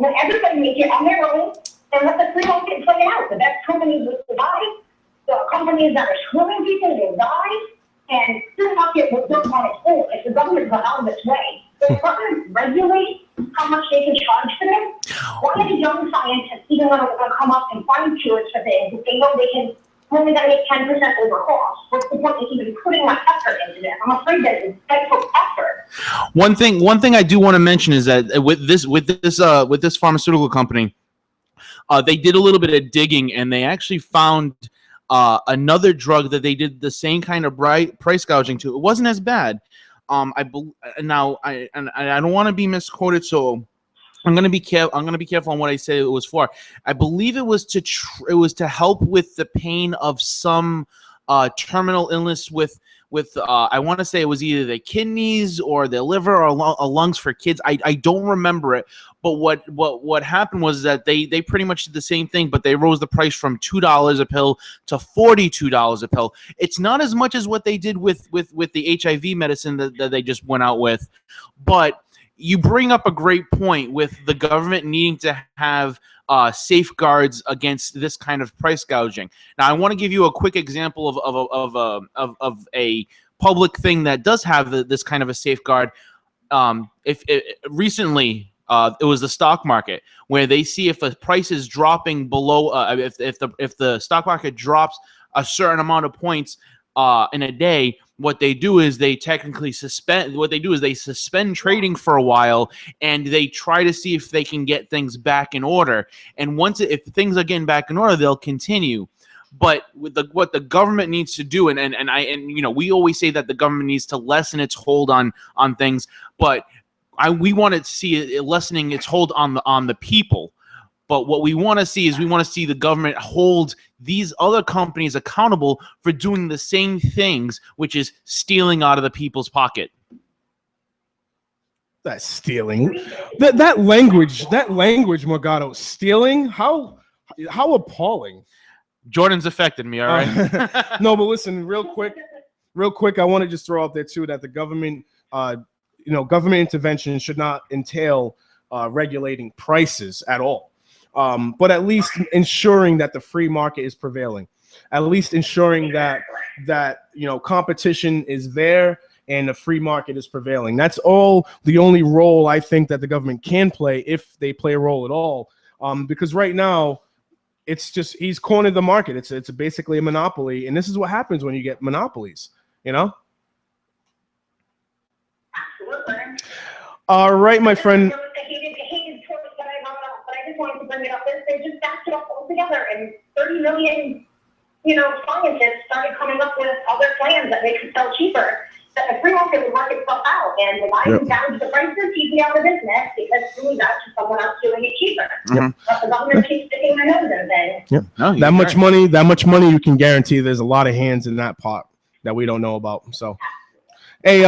let everybody make it on their own and let the free market play it out. The best companies will survive. The companies that are screwing people will die. And free market will build on its own. If the government got out of its way, if the government regulate how much they can charge for them, why are the young scientists even going to come up and find cures for things if they know they can only going to make 10% over cost? What's the point of even putting my effort into this? I'm afraid that it's extra effort. One thing I do want to mention is that with this pharmaceutical company, they did a little bit of digging and they actually found another drug that they did the same kind of price gouging to. It wasn't as bad. I don't want to be misquoted, so I'm going to be careful. I'm going to be careful on what I say it was for. I believe it was to help with the pain of some terminal illness with I want to say it was either the kidneys or the liver or lungs for kids. I don't remember it, but what happened was that they pretty much did the same thing, but they rose the price from $2 a pill to $42 a pill. It's not as much as what they did with the HIV medicine that they just went out with, but you bring up a great point with the government needing to have safeguards against this kind of price gouging. Now, I want to give you a quick example of a public thing that does have this kind of a safeguard. Recently, it was the stock market, where they see if a price is dropping below, if the stock market drops a certain amount of points in a day, what they do is they technically suspend. What they do is they suspend trading for a while, and they try to see if they can get things back in order. And if things are getting back in order, they'll continue. But with what the government needs to do, and we always say that the government needs to lessen its hold on things, but we want to see it lessening its hold on the people. But what we want to see is the government hold these other companies accountable for doing the same things, which is stealing out of the people's pocket. That's stealing. That language, Morgado, stealing. How appalling. Jordan's affected me. All right. No, but listen, real quick, I want to just throw out there too that the government, government intervention should not entail regulating prices at all. But at least ensuring that the free market is prevailing, at least ensuring that competition is there and the free market is prevailing. That's the only role I think that the government can play, if they play a role at all. Because right now, it's just he's cornered the market. It's basically a monopoly, and this is what happens when you get monopolies. Absolutely. All right, my friend. Wanted to bring it up. They just backed it up altogether, and 30 million, scientists started coming up with other plans that they could sell cheaper. That the free market would work itself out, and the guy who challenged the prices, he'd be out of business because really that's just someone else doing it cheaper. But the government keeps sticking their nose in things. Yep. No, that much money, you can guarantee there's a lot of hands in that pot that we don't know about. So, hey,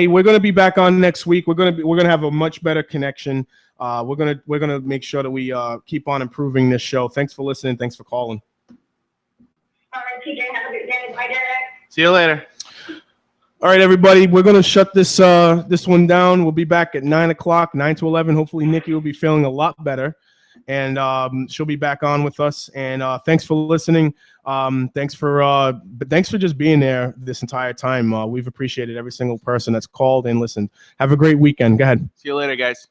we're gonna be back on next week. We're gonna have a much better connection. We're gonna make sure that we keep on improving this show. Thanks for listening. Thanks for calling. All right, TJ, have a good day. Bye, Derek. See you later. All right, everybody. We're gonna shut this one down. We'll be back at 9 o'clock, 9 to 11. Hopefully, Nikki will be feeling a lot better, and she'll be back on with us. And thanks for listening. Thanks for just being there this entire time. We've appreciated every single person that's called and listened. Have a great weekend. Go ahead. See you later, guys.